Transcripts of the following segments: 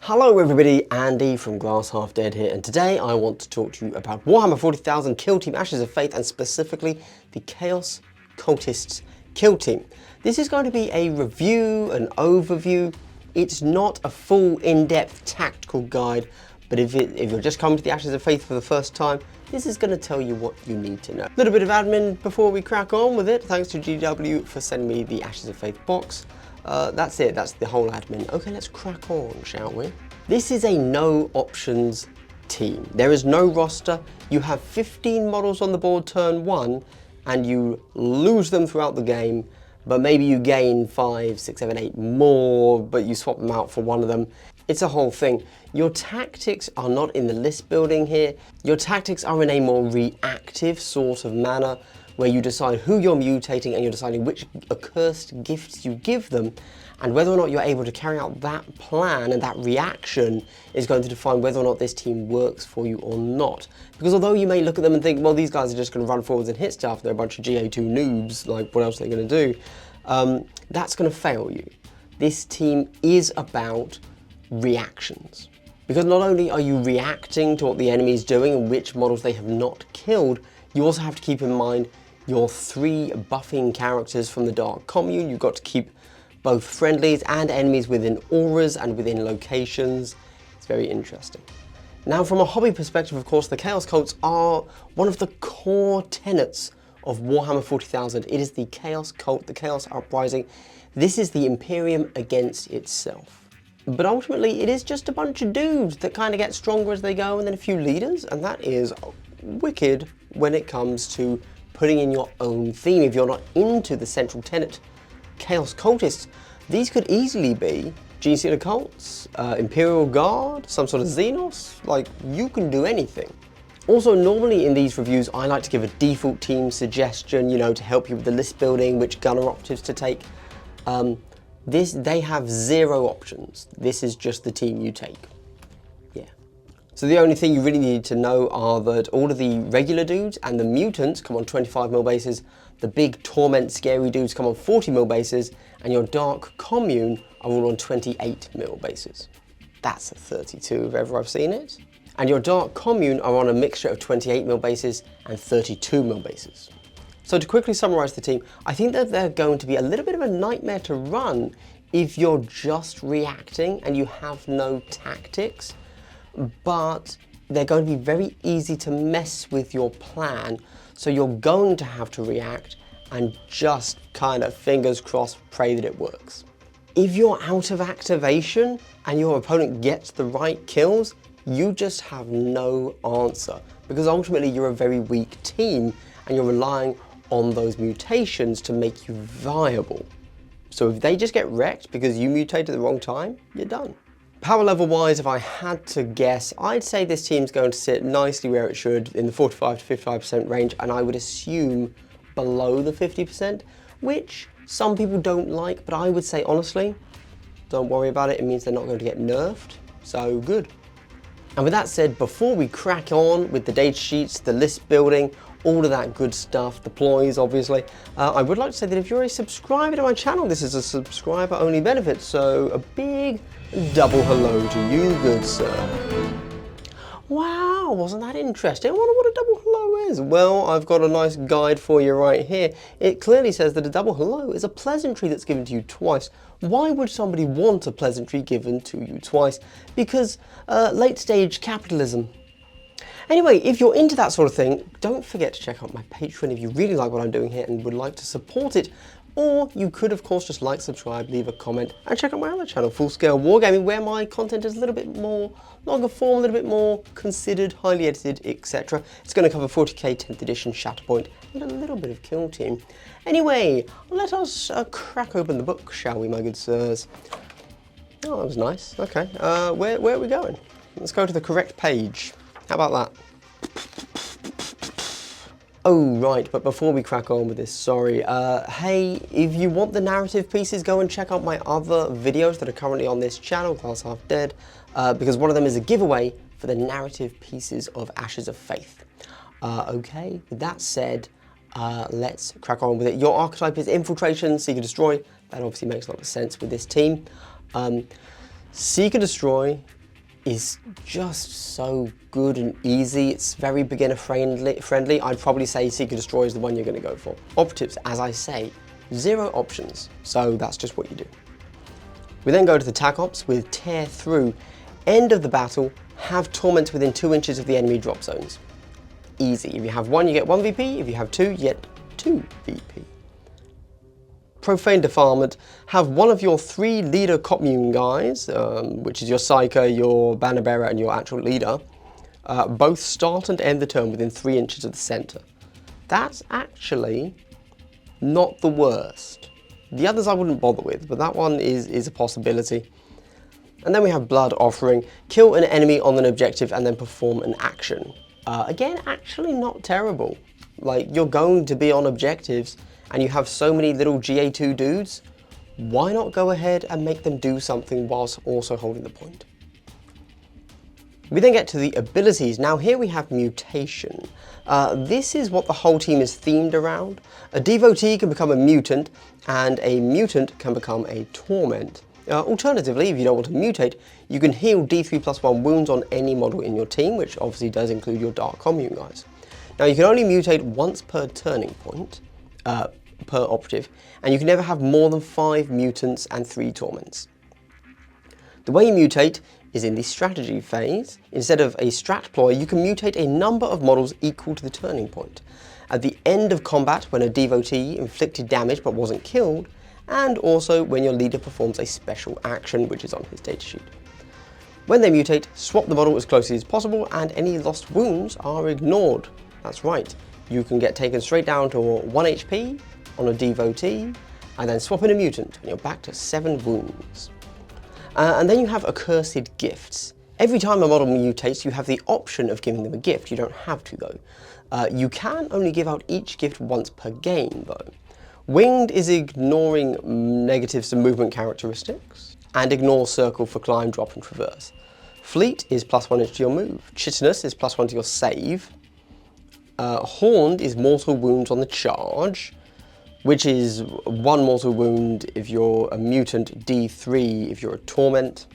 Hello everybody, Andy from Glass Half Dead here, and today I want to talk to you about Warhammer 40,000 Kill Team Ashes of Faith, and specifically the Chaos Cultists Kill Team. This is going to be a review, an overview. It's not a full in-depth tactical guide, but if you're just coming to the Ashes of Faith for the first time, this is going to tell you what you need to know. A little bit of admin before we crack on with it. Thanks to GW for sending me the Ashes of Faith box. That's it, that's the whole admin. Okay, let's crack on, shall we? This is a no options team. There is no roster. You have 15 models on the board turn 1, and you lose them throughout the game, but maybe you gain 5, 6, 7, 8 more, but you swap them out for one of them. It's a whole thing. Your tactics are not in the list building here. Your tactics are in a more reactive sort of manner, where you decide who you're mutating and you're deciding which accursed gifts you give them, and whether or not you're able to carry out that plan and that reaction is going to define whether or not this team works for you or not. Because although you may look at them and think, well, these guys are just going to run forwards and hit stuff, they're a bunch of GA2 noobs, like what else are they going to do? That's going to fail you. This team is about reactions. Because not only are you reacting to what the enemy is doing and which models they have not killed, you also have to keep in mind your 3 buffing characters from the Dark Commune. You've got to keep both friendlies and enemies within auras and within locations. It's very interesting. Now, from a hobby perspective, of course, the Chaos Cults are one of the core tenets of Warhammer 40,000. It is the Chaos Cult, the Chaos Uprising. This is the Imperium against itself. But ultimately, it is just a bunch of dudes that kind of get stronger as they go, and then a few leaders, and that is wicked when it comes to putting in your own theme. If you're not into the central tenet, Chaos Cultists, these could easily be Gene Stealer Cults, Imperial Guard, some sort of Xenos, like you can do anything. Also, normally in these reviews, I like to give a default team suggestion, you know, to help you with the list building, which gunner operatives to take. They have 0 options. This is just the team you take. So the only thing you really need to know are that all of the regular dudes and the mutants come on 25mm bases, the big torment scary dudes come on 40mm bases, and your Dark Commune are all on 28mm bases. That's a 32 if ever I've seen it. And your Dark Commune are on a mixture of 28mm bases and 32mm bases. So to quickly summarise the team, I think that they're going to be a little bit of a nightmare to run if you're just reacting and you have no tactics. But they're going to be very easy to mess with your plan, so you're going to have to react and just kind of fingers crossed pray that it works. If you're out of activation and your opponent gets the right kills, you just have no answer, because ultimately you're a very weak team and you're relying on those mutations to make you viable. So if they just get wrecked because you mutated at the wrong time, you're done. Power level wise, if I had to guess, I'd say this team's going to sit nicely where it should, in the 45 to 55% range, and I would assume below the 50%, which some people don't like, but I would say honestly, don't worry about it, it means they're not going to get nerfed, so good. And with that said, before we crack on with the data sheets, the list building, all of that good stuff, the ploys obviously, I would like to say that if you're a subscriber to my channel, this is a subscriber only benefit, so a big double hello to you, good sir. Wow, wasn't that interesting? I wonder what a double hello is. Well, I've got a nice guide for you right here. It clearly says that a double hello is a pleasantry that's given to you twice. Why would somebody want a pleasantry given to you twice? Because late stage capitalism. Anyway, if you're into that sort of thing, don't forget to check out my Patreon if you really like what I'm doing here and would like to support it. Or you could, of course, just like, subscribe, leave a comment, and check out my other channel, Full Scale Wargaming, where my content is a little bit more longer form, a little bit more considered, highly edited, etc. It's going to cover 40k 10th edition, Shatterpoint, and a little bit of Kill Team. Anyway, let us crack open the book, shall we, my good sirs? Oh, that was nice. Okay, where are we going? Let's go to the correct page. How about that? Oh, right, but before we crack on with this, sorry, hey, if you want the narrative pieces, go and check out my other videos that are currently on this channel, Glass Half Dead, because one of them is a giveaway for the narrative pieces of Ashes of Faith. Okay, with that said, let's crack on with it. Your archetype is Infiltration, Seek and Destroy. That obviously makes a lot of sense with this team. Seek and Destroy is just so good and easy. It's very beginner friendly. I'd probably say Seek and Destroy is the one you're going to go for. Operatives, as I say, 0 options, so that's just what you do. We then go to the Tac Ops with Tear Through. End of the battle, have Torment within 2 inches of the enemy drop zones. Easy. If you have 1, you get 1 VP. If you have 2, you get 2 VP. Profane Defilement, have one of your 3 leader commune guys, which is your Psyker, your Banner Bearer, and your actual leader, both start and end the turn within 3 inches of the center. That's actually not the worst. The others I wouldn't bother with, but that one is a possibility. And then we have Blood Offering, kill an enemy on an objective and then perform an action. Again, actually not terrible. Like, you're going to be on objectives and you have so many little GA2 dudes, why not go ahead and make them do something whilst also holding the point? We then get to the abilities. Now here we have Mutation. This is what the whole team is themed around. A devotee can become a mutant, and a mutant can become a torment. Alternatively, if you don't want to mutate, you can heal D3+1 wounds on any model in your team, which obviously does include your Dark Commune guys. Now you can only mutate once per turning point, per operative, and you can never have more than 5 mutants and 3 torments. The way you mutate is in the strategy phase. Instead of a strat ploy, you can mutate a number of models equal to the turning point. At the end of combat, when a devotee inflicted damage but wasn't killed, and also when your leader performs a special action, which is on his datasheet. When they mutate, swap the model as closely as possible and any lost wounds are ignored. That's right, you can get taken straight down to 1 HP on a devotee, and then swap in a mutant, and you're back to 7 wounds. And then you have Accursed Gifts. Every time a model mutates, you have the option of giving them a gift. You don't have to, though. You can only give out each gift once per game, though. Winged is ignoring negatives to movement characteristics, and ignore circle for climb, drop, and traverse. Fleet is +1 inch to your move. Chitinous is +1 to your save. Horned is mortal wounds on the charge, which is 1 mortal wound if you're a mutant, D3 if you're a torment.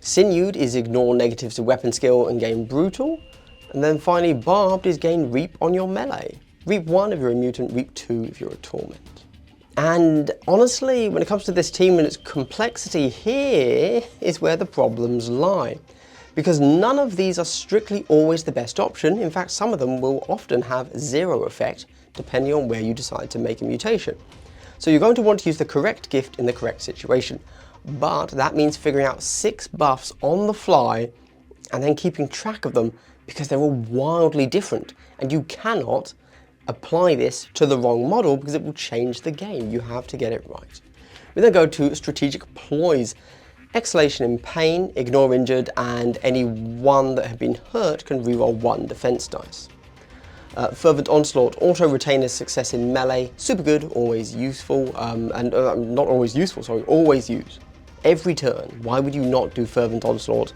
Sinewed is ignore negatives to weapon skill and gain brutal. And then finally, Barbed is gain reap on your melee. Reap 1 if you're a mutant, reap 2 if you're a torment. And honestly, when it comes to this team and its complexity, here is where the problems lie. Because none of these are strictly always the best option. In fact, some of them will often have 0 effect, depending on where you decide to make a mutation. So you're going to want to use the correct gift in the correct situation. But that means figuring out 6 buffs on the fly and then keeping track of them, because they're all wildly different. And you cannot apply this to the wrong model because it will change the game. You have to get it right. We then go to Strategic Ploys. Exhalation in Pain, ignore injured, and anyone that have been hurt can reroll 1 defense dice. Fervent Onslaught, auto retain a success in melee, super good, always useful, not always useful, sorry, always use. Every turn, why would you not do Fervent Onslaught?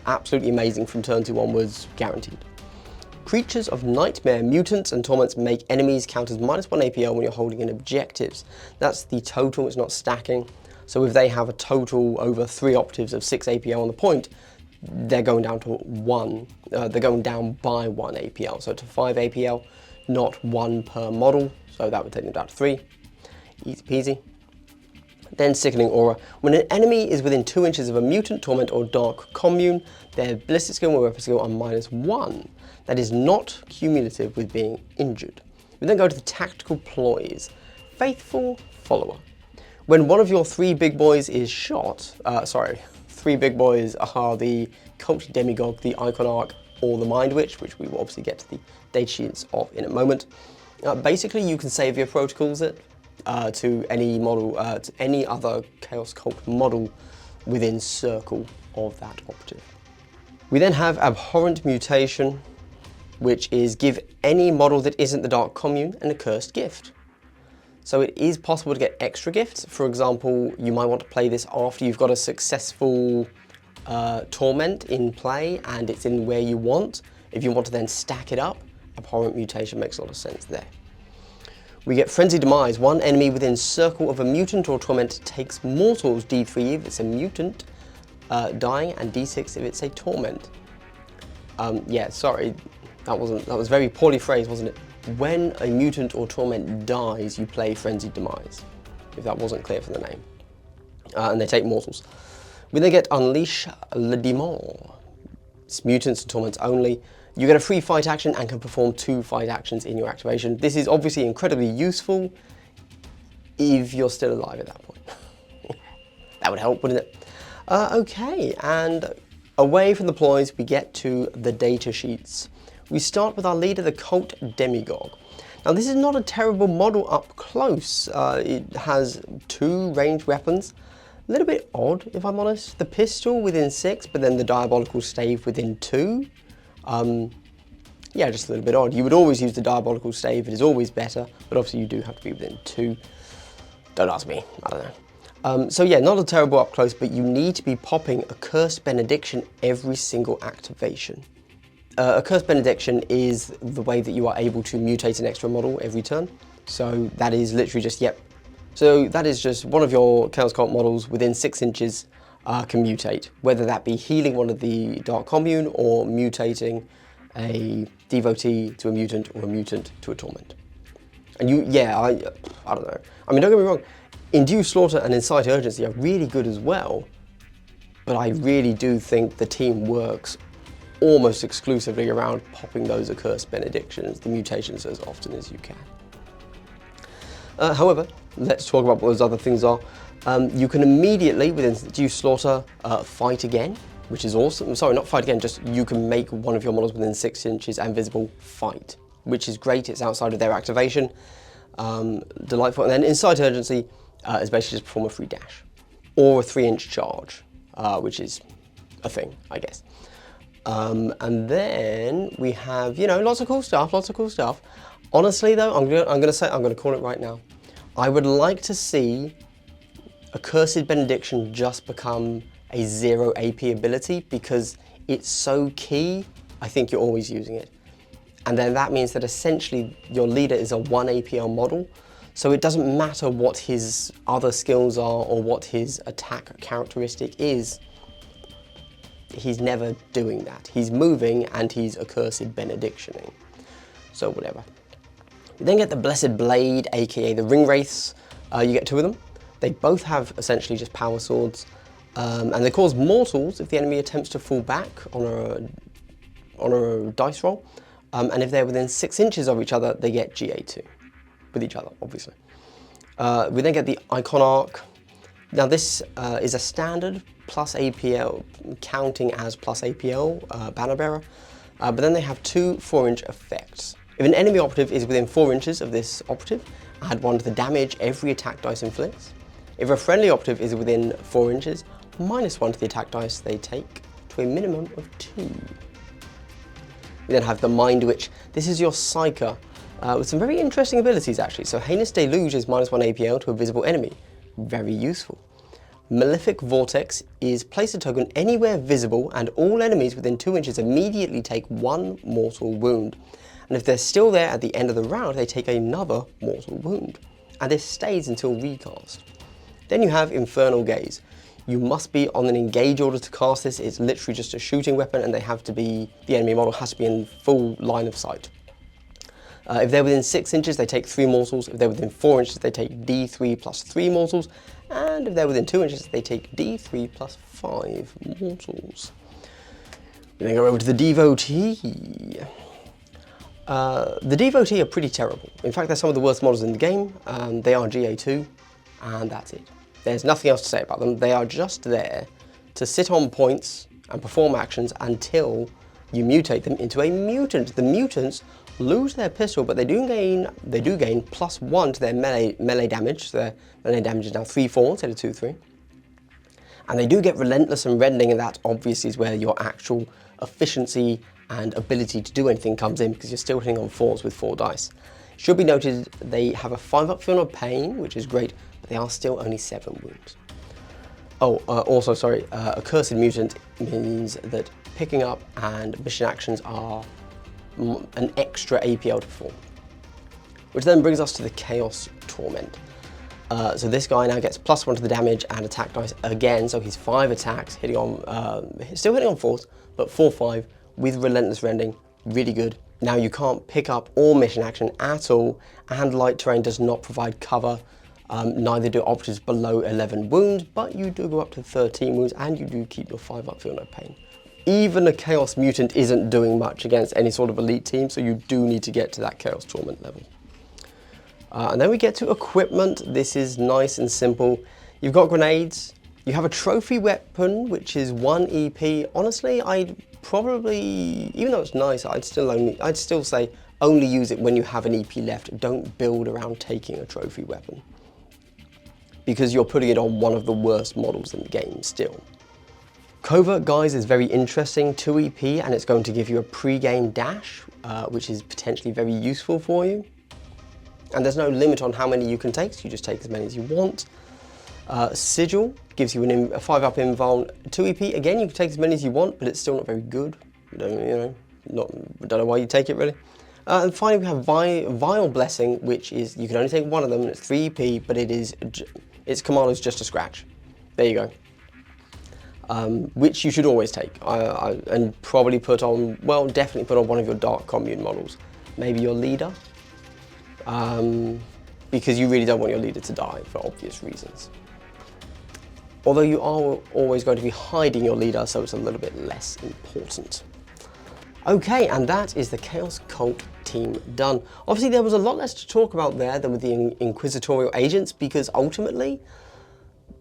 Absolutely amazing from turn 2 onwards, guaranteed. Creatures of Nightmare, mutants and torments make enemies count as -1 APL when you're holding in objectives. That's the total, it's not stacking. So if they have a total over 3 operatives of 6 APL on the point, they're going down to 1. They're going down by 1 APL, so to 5 APL, not 1 per model. So that would take them down to 3. Easy peasy. Then Sickening Aura. When an enemy is within 2 inches of a mutant, torment, or dark commune, their ballistic skill or weapon skill are -1. That is not cumulative with being injured. We then go to the Tactical Ploys. Faithful Follower. When one of your 3 big boys is shot, 3 big boys are the Cult Demagogue, the Iconarch, or the Mind Witch, which we will obviously get to the datasheets of in a moment. Basically, you can save your protocols to any model, to any other Chaos Cult model within circle of that operative. We then have Abhorrent Mutation, which is give any model that isn't the Dark Commune an accursed gift. So it is possible to get extra gifts. For example, you might want to play this after you've got a successful Torment in play and it's in where you want. If you want to then stack it up, Abhorrent Mutation makes a lot of sense there. We get Frenzied Demise. One enemy within circle of a mutant or torment takes mortals D3 if it's a mutant, dying, and D6 if it's a torment. Yeah, sorry, that was very poorly phrased, wasn't it? When a mutant or torment dies, you play Frenzied Demise, if that wasn't clear from the name. And they take mortals. We then get Unleash le Démon. It's mutants and torments only. You get a free fight action and can perform 2 fight actions in your activation. This is obviously incredibly useful if you're still alive at that point. That would help, wouldn't it? Okay, and away from the ploys, we get to the data sheets. We start with our leader, the Cult Demagogue. Now, this is not a terrible model up close. It has 2 ranged weapons. A little bit odd, if I'm honest. The pistol within 6, but then the diabolical stave within 2. Yeah, just a little bit odd. You would always use the diabolical stave. It is always better, but obviously you do have to be within 2. Don't ask me, I don't know. So yeah, not a terrible up close, but you need to be popping a Cursed Benediction every single activation. A Cursed Benediction is the way that you are able to mutate an extra model every turn. So that is literally just, yep. So that is just one of your Chaos Cult models within 6 inches can mutate, whether that be healing one of the Dark Commune or mutating a devotee to a mutant or a mutant to a torment. And you, yeah, I don't know. I mean, don't get me wrong, Induce Slaughter and Incite Urgency are really good as well, but I really do think the team works almost exclusively around popping those Accursed Benedictions, the mutations, as often as you can. However, let's talk about what those other things are. You can immediately, with Induce Slaughter, fight again, which is awesome. Sorry, not fight again, just you can make one of your models within 6 inches and visible fight, which is great. It's outside of their activation. Delightful. And then Incite Urgency is basically just perform a free dash or a 3-inch charge, which is a thing, I guess. And then we have, you know, lots of cool stuff. Honestly though, I'm gonna call it right now. I would like to see a Cursed Benediction just become a 0 AP ability, because it's so key. I think you're always using it. And then that means that essentially your leader is a 1 APL model, so it doesn't matter what his other skills are or what his attack characteristic is. He's never doing that. He's moving and he's Accursed Benedictioning. So whatever. You then get the Blessed Blade, aka the Ring Wraiths. You get 2 of them. They both have essentially just power swords, and they cause mortals if the enemy attempts to fall back on a dice roll. And if they're within 6 inches of each other, they get GA2 with each other, obviously. We then get the Iconarch. Now this is a standard plus APL, counting as plus APL banner bearer, but then they have 2 4-inch effects. If an enemy operative is within 4 inches of this operative, add 1 to the damage every attack dice inflicts. If a friendly operative is within 4 inches, minus 1 to the attack dice they take, to a minimum of 2. We then have the Mind Witch. This is your Psyker, with some very interesting abilities actually. So Heinous Deluge is minus 1 APL to a visible enemy. Very useful. Malefic Vortex is place a token anywhere visible and all enemies within 2 inches immediately take 1 mortal wound. And if they're still there at the end of the round, they take another mortal wound. And this stays until recast. Then you have Infernal Gaze. You must be on an engage order to cast this. It's literally just a shooting weapon, and they have to be, the enemy model has to be in full line of sight. If they're within 6 inches, they take 3 mortals. If they're within 4 inches, they take D3 plus 3 mortals. And if they're within 2 inches, they take D3 plus 5 mortals. We then go over to the Devotee. The Devotee are pretty terrible. In fact, they're some of the worst models in the game. They are GA2, and that's it. There's nothing else to say about them. They are just there to sit on points and perform actions until you mutate them into a mutant. The mutants lose their pistol, but they do gain plus 1 to their melee damage. So their melee damage is now 3/4 instead of 2/3. And they do get Relentless and Rending, and that obviously is where your actual efficiency and ability to do anything comes in, because you're still hitting on 4s with 4 dice. Should be noted, they have a 5-up Feel No Pain, which is great, but they are still only 7 wounds. Oh, also, sorry, Accursed Mutant means that picking up and mission actions are an extra APL to perform. Which then brings us to the Chaos Torment. So this guy now gets +1 to the damage and attack dice again, so he's 5 attacks, hitting on, still hitting on 4s, but 4/5 with Relentless Rending, really good. Now you can't pick up or mission action at all, and light terrain does not provide cover, neither do operatives below 11 wounds, but you do go up to 13 wounds, and you do keep your 5 up, feel no pain. Even a Chaos Mutant isn't doing much against any sort of elite team, so you do need to get to that Chaos Torment level. And then we get to equipment. This is nice and simple. You've got grenades. You have a trophy weapon, which is 1 EP. Honestly, I'd probably, even though it's nice, I'd still say only use it when you have an EP left. Don't build around taking a trophy weapon, because you're putting it on one of the worst models in the game still. Covert Guise is very interesting, 2 EP, and it's going to give you a pre-game dash, which is potentially very useful for you. And there's no limit on how many you can take, so you just take as many as you want. Sigil gives you a 5-up invuln, 2 EP. Again, you can take as many as you want, but it's still not very good. Don't know why you take it really. And finally, we have Vile Blessing, which is, you can only take 1 of them, and it's 3 EP, but its command is just a scratch. There you go. Which you should always take, and probably put on, well, definitely put on one of your Dark Commune models. Maybe your leader. Because you really don't want your leader to die for obvious reasons. Although you are always going to be hiding your leader, so it's a little bit less important. Okay, and that is the Chaos Cult team done. Obviously there was a lot less to talk about there than with the Inquisitorial Agents, because ultimately,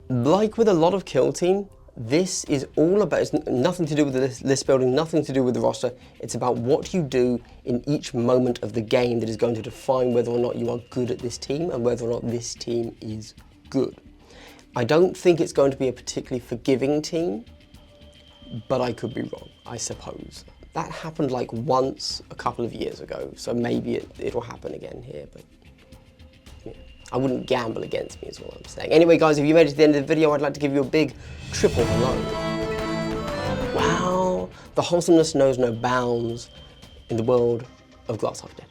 like with a lot of Kill Team, this is all about, it's nothing to do with the list building, nothing to do with the roster. It's about what you do in each moment of the game that is going to define whether or not you are good at this team and whether or not this team is good. I don't think it's going to be a particularly forgiving team, but I could be wrong, I suppose. That happened like once a couple of years ago, so maybe it'll happen again here, but yeah. I wouldn't gamble against me is what I'm saying. Anyway guys, if you made it to the end of the video, I'd like to give you a big triple hello. Wow, the wholesomeness knows no bounds in the world of Glass Half Dead.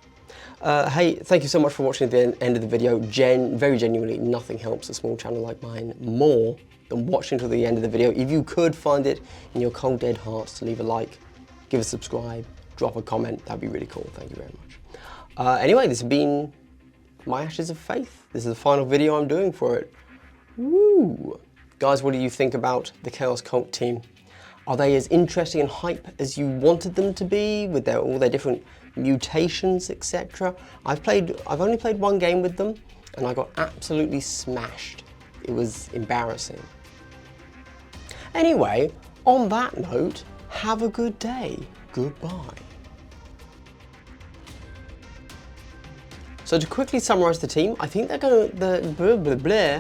Hey, thank you so much for watching at the end of the video. Very genuinely, nothing helps a small channel like mine more than watching to the end of the video. If you could find it in your cold dead hearts to leave a like, give a subscribe, drop a comment, that'd be really cool. Thank you very much. Anyway, this has been my Ashes of Faith. This is the final video I'm doing for it. Woo! Guys, what do you think about the Chaos Cult team? Are they as interesting and hype as you wanted them to be, with all their different mutations, etc.? I've only played 1 game with them, and I got absolutely smashed. It was embarrassing. Anyway, on that note, have a good day. Goodbye. So to quickly summarise the team, I think they're going to,